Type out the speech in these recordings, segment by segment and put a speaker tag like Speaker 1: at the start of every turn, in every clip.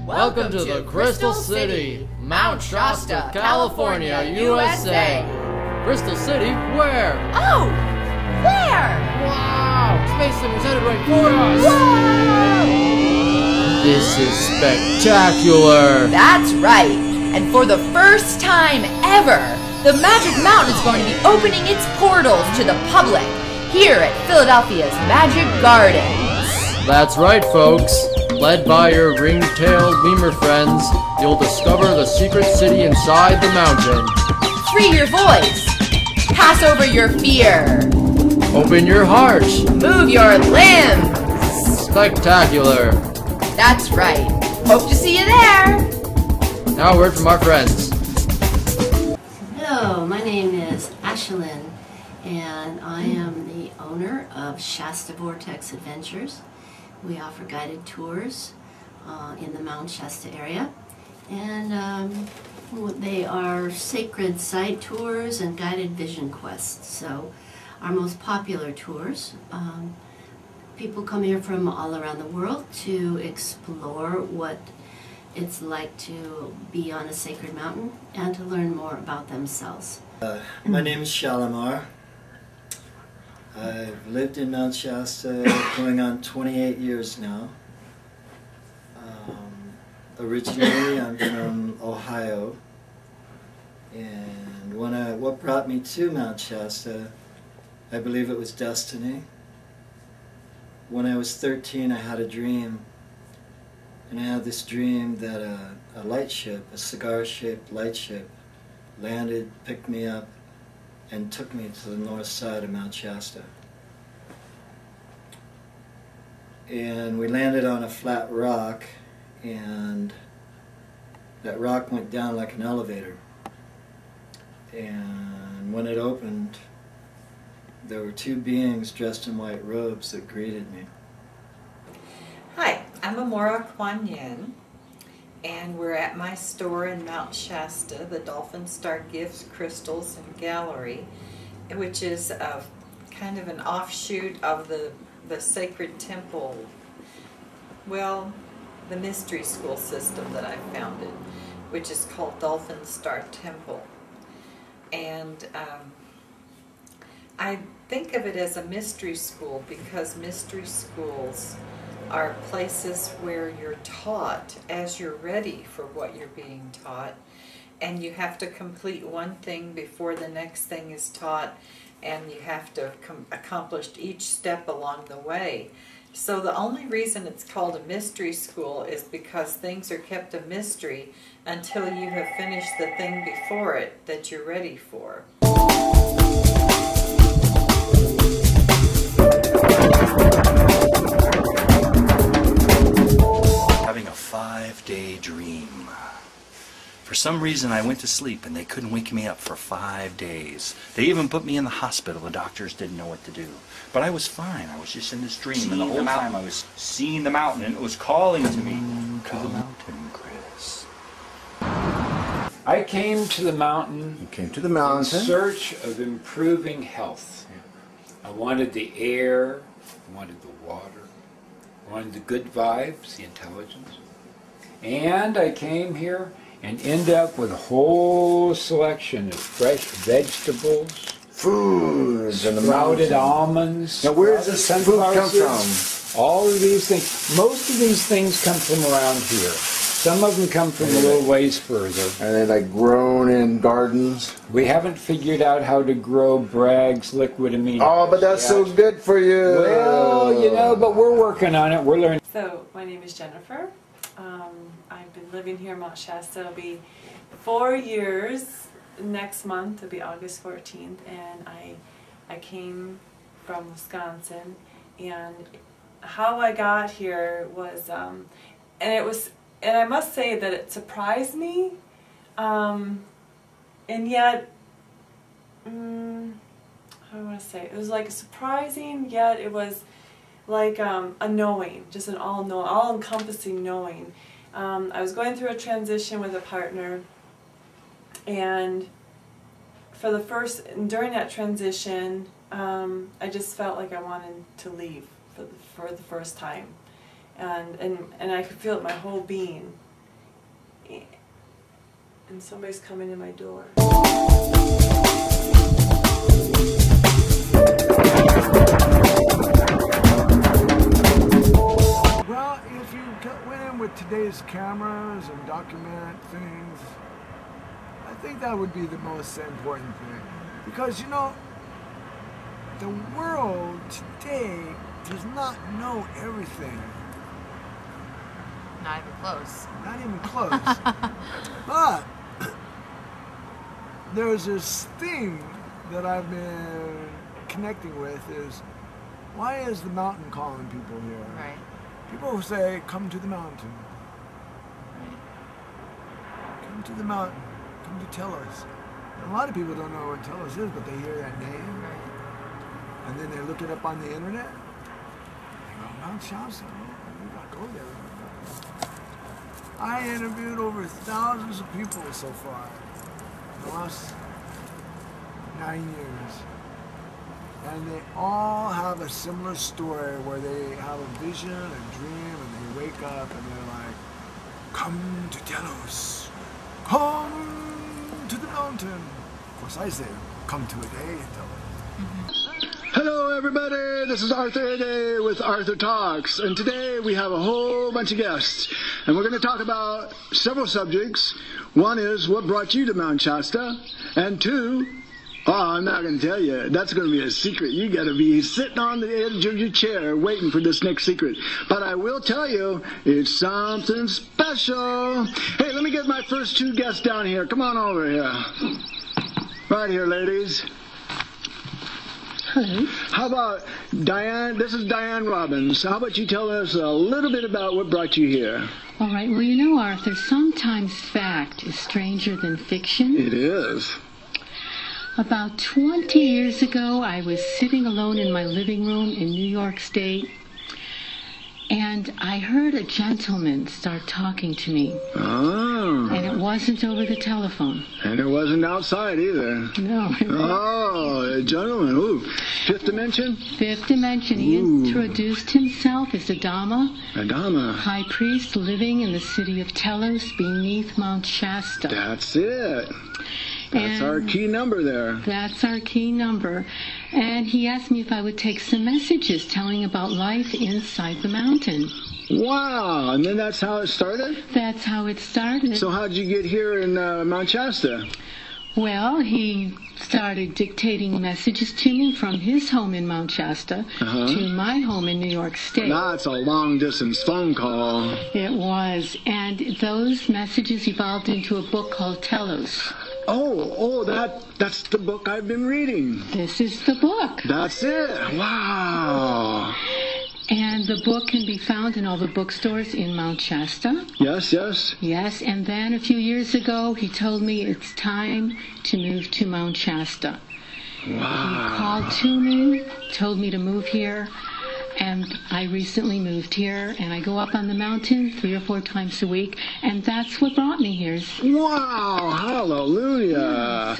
Speaker 1: Welcome to the Crystal City, Mount Shasta, California, USA. Crystal City, where?
Speaker 2: Oh! Where?
Speaker 1: Wow! Space Simmers headed right for us!
Speaker 2: Whoa!
Speaker 1: This is spectacular!
Speaker 2: That's right. And for the first time ever, the Magic Mountain is going to be opening its portals to the public here at Philadelphia's Magic Gardens.
Speaker 1: That's right, folks. Led by your ring-tailed lemur friends, you'll discover the secret city inside the mountain.
Speaker 2: Free your voice. Pass over your fear.
Speaker 1: Open your heart.
Speaker 2: Move your limbs.
Speaker 1: Spectacular.
Speaker 2: That's right. Hope to see you there.
Speaker 1: Now a word from our friends.
Speaker 3: Hello, my name is Ashlyn, and I am the owner of Shasta Vortex Adventures. We offer guided tours in the Mount Shasta area, and they are sacred site tours and guided vision quests. So our most popular tours, people come here from all around the world to explore what it's like to be on a sacred mountain and to learn more about themselves.
Speaker 4: My name is Shalimar. I've lived in Mount Shasta going on 28 years now. Originally I'm from Ohio, and what brought me to Mount Shasta, I believe it was destiny. When I was 13 I had a dream, and I had this dream that a light ship, a cigar-shaped light ship, landed, picked me up, and took me to the north side of Mount Shasta. And we landed on a flat rock, and that rock went down like an elevator. And when it opened, there were two beings dressed in white robes that greeted me.
Speaker 5: Hi, I'm Amora Kuan Yin, and we're at my store in Mount Shasta, the Dolphin Star Gifts, Crystals, and Gallery, which is kind of an offshoot of the sacred temple, well, the mystery school system that I founded, which is called Dolphin Star Temple. And I think of it as a mystery school because mystery schools are places where you're taught as you're ready for what you're being taught, and you have to complete one thing before the next thing is taught, and you have to accomplish each step along the way. So the only reason it's called a mystery school is because things are kept a mystery until you have finished the thing before it that you're ready for.
Speaker 6: Having a 5-day dream. For some reason I went to sleep and they couldn't wake me up for 5 days. They even put me in the hospital. The doctors didn't know what to do. But I was fine. I was just in this dream, and the whole time I was seeing the mountain, and it was calling to me. To the mountain, Chris.
Speaker 7: I came to the mountain.
Speaker 8: You came to the mountain
Speaker 7: in search of improving health. I wanted the air, I wanted the water, I wanted the good vibes, the intelligence. And I came here and ended up with a whole selection of fresh vegetables,
Speaker 8: foods, and the
Speaker 7: sprouted almonds.
Speaker 8: Now where does this food come from?
Speaker 7: All of these things. Most of these things come from around here. Some of them come from a little ways further.
Speaker 8: Are they like grown in gardens?
Speaker 7: We haven't figured out how to grow Bragg's liquid amino.
Speaker 8: Oh, but that's so good for you.
Speaker 7: Well, you know, but we're working on it. We're learning.
Speaker 9: So, my name is Jennifer. I've been living here in Mount Shasta. It'll be 4 years next month. It'll be August 14th, and I came from Wisconsin. And how I got here was, and I must say that it surprised me, and yet, how do I want to say? It was like surprising, yet it was like a knowing, just an all-encompassing knowing. I was going through a transition with a partner, and during that transition, I just felt like I wanted to leave for the first time. And I could feel it in my whole being. and somebody's coming in my door.
Speaker 10: Well, if you went in with today's cameras and document things, I think that would be the most important thing. Because, you know, the world today does not know everything.
Speaker 2: Not even close.
Speaker 10: Not even close. But there's this thing that I've been connecting with is, why is the mountain calling people here?
Speaker 2: Right.
Speaker 10: People say, come to the mountain.
Speaker 2: Right.
Speaker 10: Come to the mountain. Come to Telos. And a lot of people don't know what Telos is, but they hear that name.
Speaker 2: Right.
Speaker 10: And then they look it up on the internet. They go, Mount Shasta. We got to go there. I interviewed over thousands of people so far in the last 9 years. And they all have a similar story where they have a vision, a dream, and they wake up and they're like, come to Telos. Come to the mountain. Of course I say, come to a day at Telos.
Speaker 8: Hello everybody, this is Arthur Ade with Arthur Talks, and today we have a whole bunch of guests, and we're going to talk about several subjects. One is what brought you to Mount Shasta, and two, I'm not going to tell you, that's going to be a secret. You got to be sitting on the edge of your chair waiting for this next secret. But I will tell you, it's something special. Hey, let me get my first two guests down here. Come on over here. Right here, ladies.
Speaker 11: Hello.
Speaker 8: How about Diane? This is Diane Robbins. How about you tell us a little bit about what brought you here?
Speaker 11: All right. Well, you know, Arthur, sometimes fact is stranger than fiction.
Speaker 8: It is.
Speaker 11: About 20 years ago, I was sitting alone in my living room in New York State, and I heard a gentleman start talking to me.
Speaker 8: Oh.
Speaker 11: And it wasn't over the telephone.
Speaker 8: And it wasn't outside either.
Speaker 11: No.
Speaker 8: Oh, a gentleman. Ooh. Fifth dimension?
Speaker 11: Fifth dimension. He introduced himself as a Dhamma.
Speaker 8: A Dhamma.
Speaker 11: High priest living in the city of Telos beneath Mount Shasta.
Speaker 8: That's it. That's our key number there.
Speaker 11: That's our key number. And he asked me if I would take some messages telling about life inside the mountain.
Speaker 8: Wow. And then that's how it started?
Speaker 11: That's how it started.
Speaker 8: So how did you get here in Mount Shasta?
Speaker 11: Well, he started dictating messages to me from his home in Mount Shasta to my home in New York State.
Speaker 8: That's a long-distance phone call.
Speaker 11: It was. And those messages evolved into a book called Telos.
Speaker 8: That's the book I've been reading.
Speaker 11: This is the book.
Speaker 8: That's it. Wow.
Speaker 11: And the book can be found in all the bookstores in Mount Shasta.
Speaker 8: Yes, yes.
Speaker 11: Yes, and then a few years ago, he told me it's time to move to Mount Shasta.
Speaker 8: Wow.
Speaker 11: He called to me, told me to move here, and I recently moved here, and I go up on the mountain 3 or 4 times a week, and that's what brought me here.
Speaker 8: Wow, hallelujah.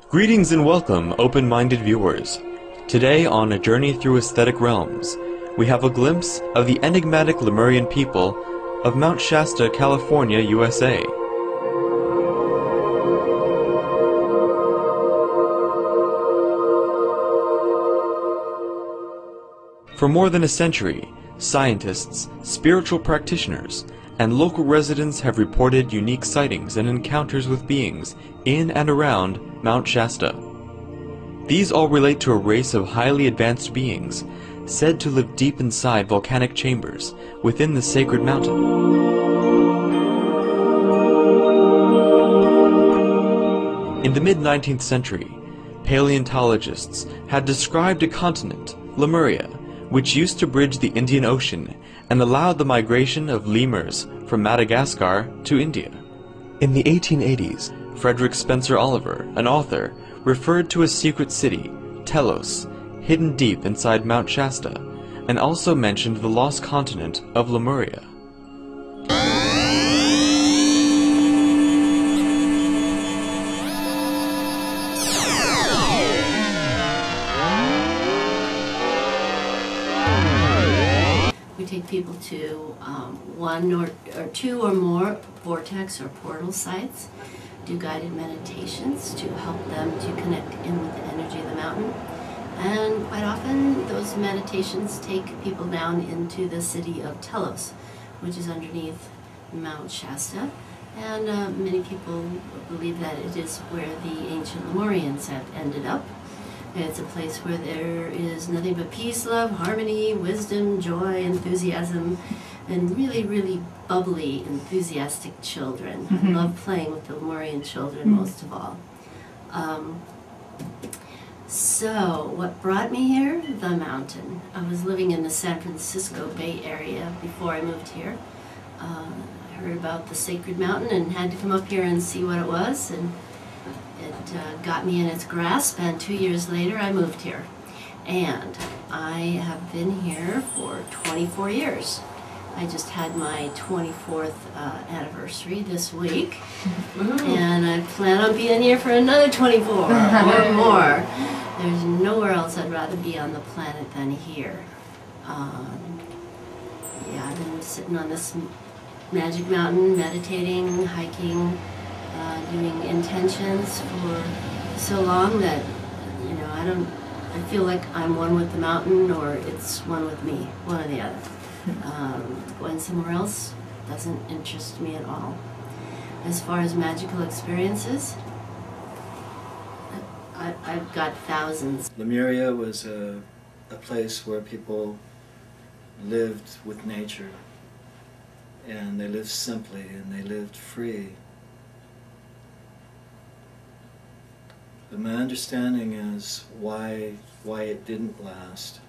Speaker 12: Greetings and welcome, open-minded viewers. Today on A Journey Through Aesthetic Realms, we have a glimpse of the enigmatic Lemurian people of Mount Shasta, California, USA. For more than a century, scientists, spiritual practitioners, and local residents have reported unique sightings and encounters with beings in and around Mount Shasta. These all relate to a race of highly advanced beings said to live deep inside volcanic chambers within the sacred mountain. In the mid-19th century, paleontologists had described a continent, Lemuria, which used to bridge the Indian Ocean and allowed the migration of lemurs from Madagascar to India. In the 1880s, Frederick Spencer Oliver, an author, referred to a secret city, Telos, hidden deep inside Mount Shasta, and also mentioned the lost continent of Lemuria.
Speaker 3: We take people to one or two or more vortex or portal sites, do guided meditations to help them to connect in with the energy of the mountain. And quite often those meditations take people down into the city of Telos, which is underneath Mount Shasta. And many people believe that it is where the ancient Lemurians have ended up. It's a place where there is nothing but peace, love, harmony, wisdom, joy, enthusiasm, and really, really bubbly, enthusiastic children. I love playing with the Lemurian children most of all. So, what brought me here? The mountain. I was living in the San Francisco Bay Area before I moved here. I heard about the sacred mountain and had to come up here and see what it was, and it got me in its grasp, and 2 years later I moved here. And I have been here for 24 years. I just had my 24th anniversary this week, and I plan on being here for another 24 or more. There's nowhere else I'd rather be on the planet than here. Yeah, I've been sitting on this magic mountain, meditating, hiking, doing intentions for so long that, you know, I feel like I'm one with the mountain or it's one with me, one or the other. Going somewhere else doesn't interest me at all. As far as magical experiences, I've got thousands.
Speaker 4: Lemuria was a place where people lived with nature, and they lived simply, and they lived free. But my understanding is why it didn't last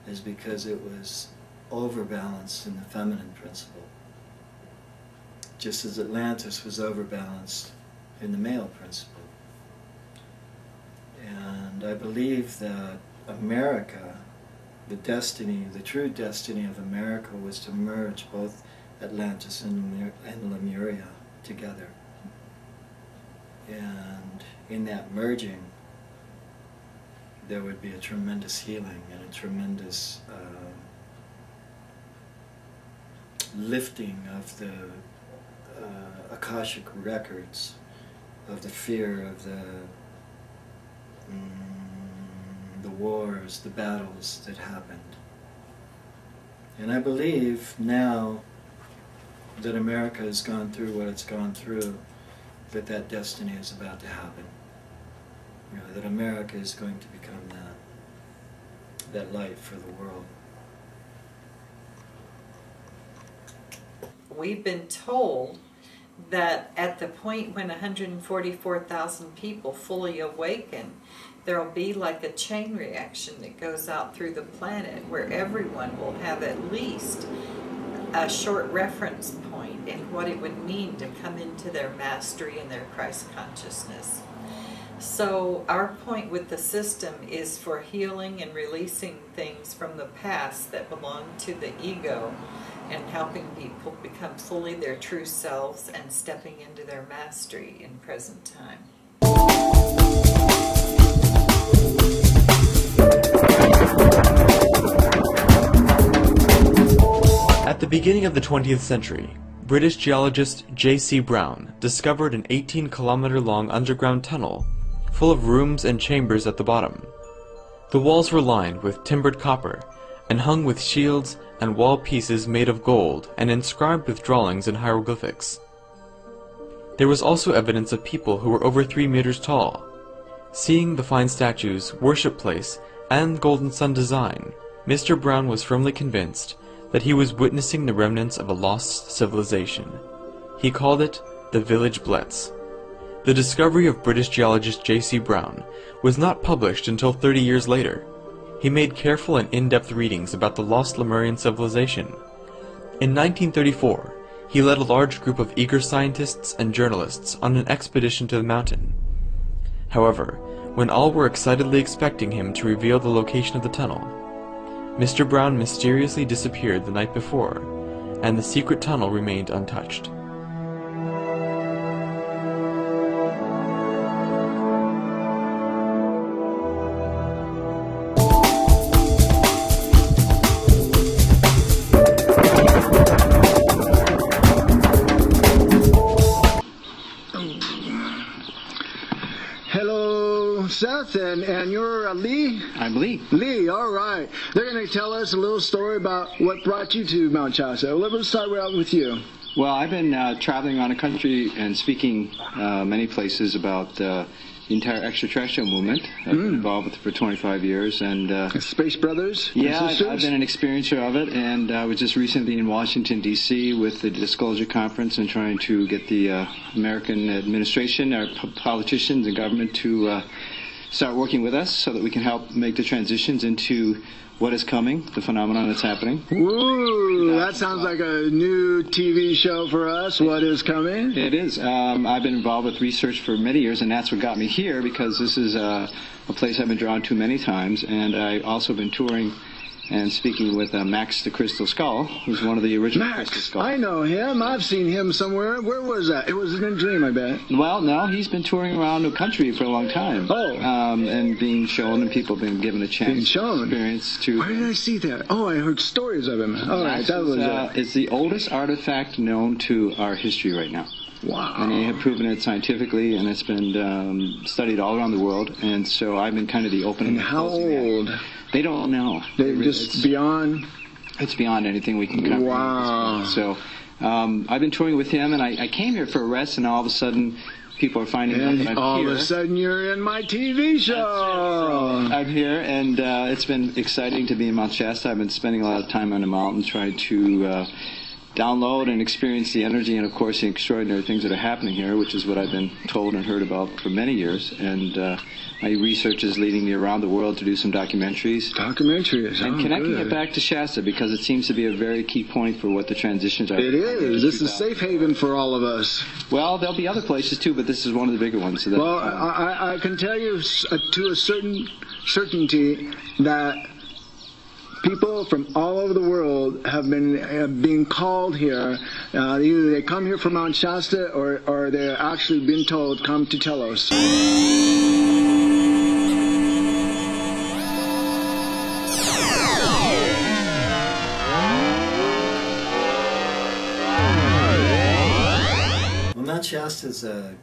Speaker 4: is because it was overbalanced in the feminine principle, just as Atlantis was overbalanced in the male principle. And I believe that America, the destiny, the true destiny of America was to merge both Atlantis and Lemuria together. And in that merging, there would be a tremendous healing and a tremendous lifting of the Akashic records, of the fear of the wars, the battles that happened. And I believe now that America has gone through what it's gone through, that destiny is about to happen. You know, that America is going to become that light for the world.
Speaker 5: We've been told that at the point when 144,000 people fully awaken, there will be like a chain reaction that goes out through the planet where everyone will have at least a short reference point in what it would mean to come into their mastery and their Christ consciousness. So our point with the system is for healing and releasing things from the past that belong to the ego, and helping people become fully their true selves and stepping into their mastery in present time.
Speaker 12: At the beginning of the 20th century, British geologist J.C. Brown discovered an 18-kilometer-long underground tunnel full of rooms and chambers at the bottom. The walls were lined with timbered copper and hung with shields and wall pieces made of gold and inscribed with drawings and hieroglyphics. There was also evidence of people who were over 3 meters tall. Seeing the fine statues, worship place, and golden sun design, Mr. Brown was firmly convinced that he was witnessing the remnants of a lost civilization. He called it the Village Blitz. The discovery of British geologist J.C. Brown was not published until 30 years later. He made careful and in-depth readings about the lost Lemurian civilization. In 1934, he led a large group of eager scientists and journalists on an expedition to the mountain. However, when all were excitedly expecting him to reveal the location of the tunnel, Mr. Brown mysteriously disappeared the night before, and the secret tunnel remained untouched.
Speaker 8: Seth, and you're Lee?
Speaker 13: I'm Lee.
Speaker 8: Lee, all right. They're going to tell us a little story about what brought you to Mount Shasta. Let's start out with you.
Speaker 13: Well, I've been traveling around the country and speaking many places about the entire extraterrestrial movement. I've been involved with it for 25 years. And
Speaker 8: Space Brothers?
Speaker 13: Yeah, I've been an experiencer of it, and I was just recently in Washington, D.C. with the Disclosure Conference and trying to get the American administration, our politicians and government to start working with us so that we can help make the transitions into what is coming, the phenomenon that's happening.
Speaker 8: Ooh, that sounds like a new TV show for us, What is Coming.
Speaker 13: It is. I've been involved with research for many years, and that's what got me here, because this is a place I've been drawn to many times, and I've also been touring and speaking with Max the Crystal Skull, who's one of the original Crystal Skulls.
Speaker 8: I know him. I've seen him somewhere. Where was that? It was in a dream, I bet.
Speaker 13: Well, no, he's been touring around the country for a long time.
Speaker 8: Oh.
Speaker 13: And being shown, and people have been given a chance to experience to...
Speaker 8: Where did I see that? Oh, I heard stories of him. All right, that was it.
Speaker 13: It's the oldest artifact known to our history right now.
Speaker 8: Wow.
Speaker 13: And they have proven it scientifically, and it's been studied all around the world. And so I've been kind of the opening.
Speaker 8: And how old?
Speaker 13: They don't know.
Speaker 8: They're just beyond?
Speaker 13: It's beyond anything we can comprehend.
Speaker 8: Wow.
Speaker 13: So I've been touring with him, and I came here for a rest, and all of a sudden people are finding out that I'm here.
Speaker 8: All of a sudden you're in my TV show.
Speaker 13: Right. So I'm here, and it's been exciting to be in Mount Shasta. I've been spending a lot of time on the mountain trying to download and experience the energy and, of course, the extraordinary things that are happening here, which is what I've been told and heard about for many years. And my research is leading me around the world to do some documentaries.
Speaker 8: And
Speaker 13: connecting it back to Shasta, because it seems to be a very key point for what the transitions are.
Speaker 8: It is. This is safe haven for all of us.
Speaker 13: Well, there'll be other places, too, but this is one of the bigger ones. So
Speaker 8: well, I can tell you to a certain certainty that people from all over the world have been being called here. Either they come here from Mount Shasta, or they're actually been told, come to Telos.
Speaker 4: Well, Mount Shasta is a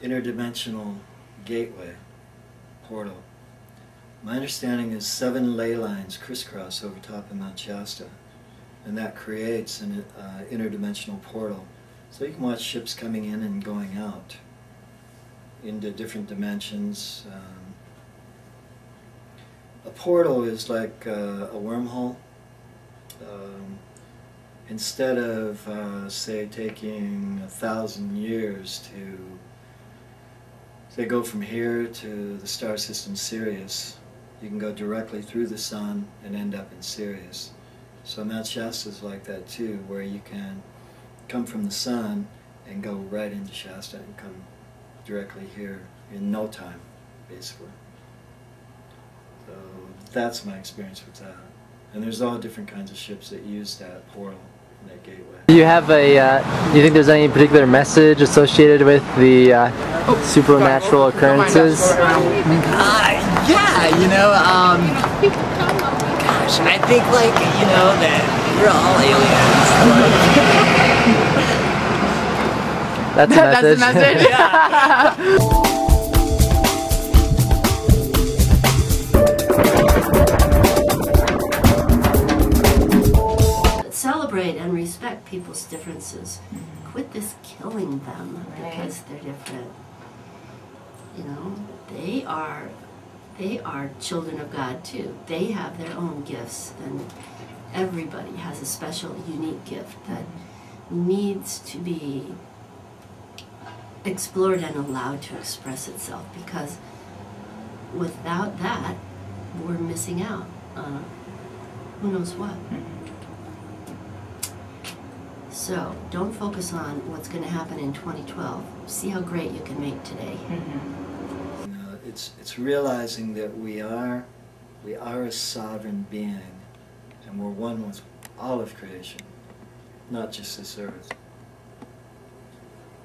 Speaker 4: interdimensional gateway, portal. My understanding is 7 ley lines crisscross over top of Mount Shasta, and that creates an interdimensional portal. So you can watch ships coming in and going out into different dimensions. A portal is like a wormhole. Instead of, say, taking 1,000 years to, say, go from here to the star system Sirius, you can go directly through the sun and end up in Sirius. So Mount Shasta is like that too, where you can come from the sun and go right into Shasta and come directly here in no time, basically. So that's my experience with that. And there's all different kinds of ships that use that portal, that gateway.
Speaker 14: Do you have a, do you think there's any particular message associated with the supernatural occurrences?
Speaker 15: Yeah, you know, gosh, I think, like, you know, that we're all aliens.
Speaker 14: That's a message.
Speaker 15: That's a message, yeah.
Speaker 3: Celebrate and respect people's differences. Quit this killing them because they're different. You know, they are children of God too. They have their own gifts, and everybody has a special, unique gift that needs to be explored and allowed to express itself, because without that, we're missing out on who knows what. So don't focus on what's going to happen in 2012. See how great you can make today.
Speaker 4: It's realizing that we are We are a sovereign being, and we're one with all of creation, not just this earth.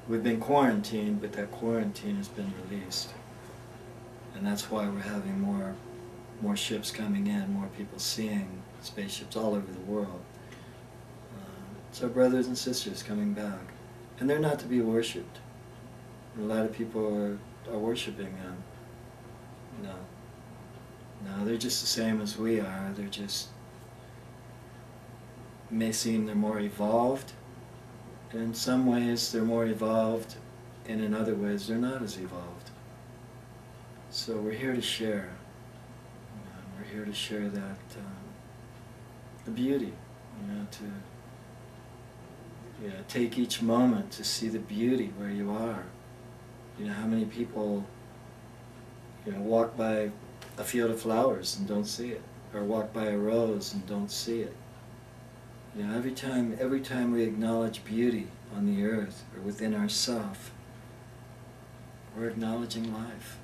Speaker 4: We've been quarantined, but that quarantine has been released. And that's why we're having more ships coming in, more people seeing spaceships all over the world. It's our brothers and sisters coming back. And they're not to be worshipped. A lot of people are worshipping them. No, they're just the same as we are. They're just, may seem they're more evolved. And in some ways they're more evolved, and in other ways they're not as evolved. So we're here to share. We're here to share that, the beauty, to take each moment to see the beauty where you are. How many people, walk by a field of flowers and don't see it, or walk by a rose and don't see it. Every time we acknowledge beauty on the earth or within ourselves, we're acknowledging life.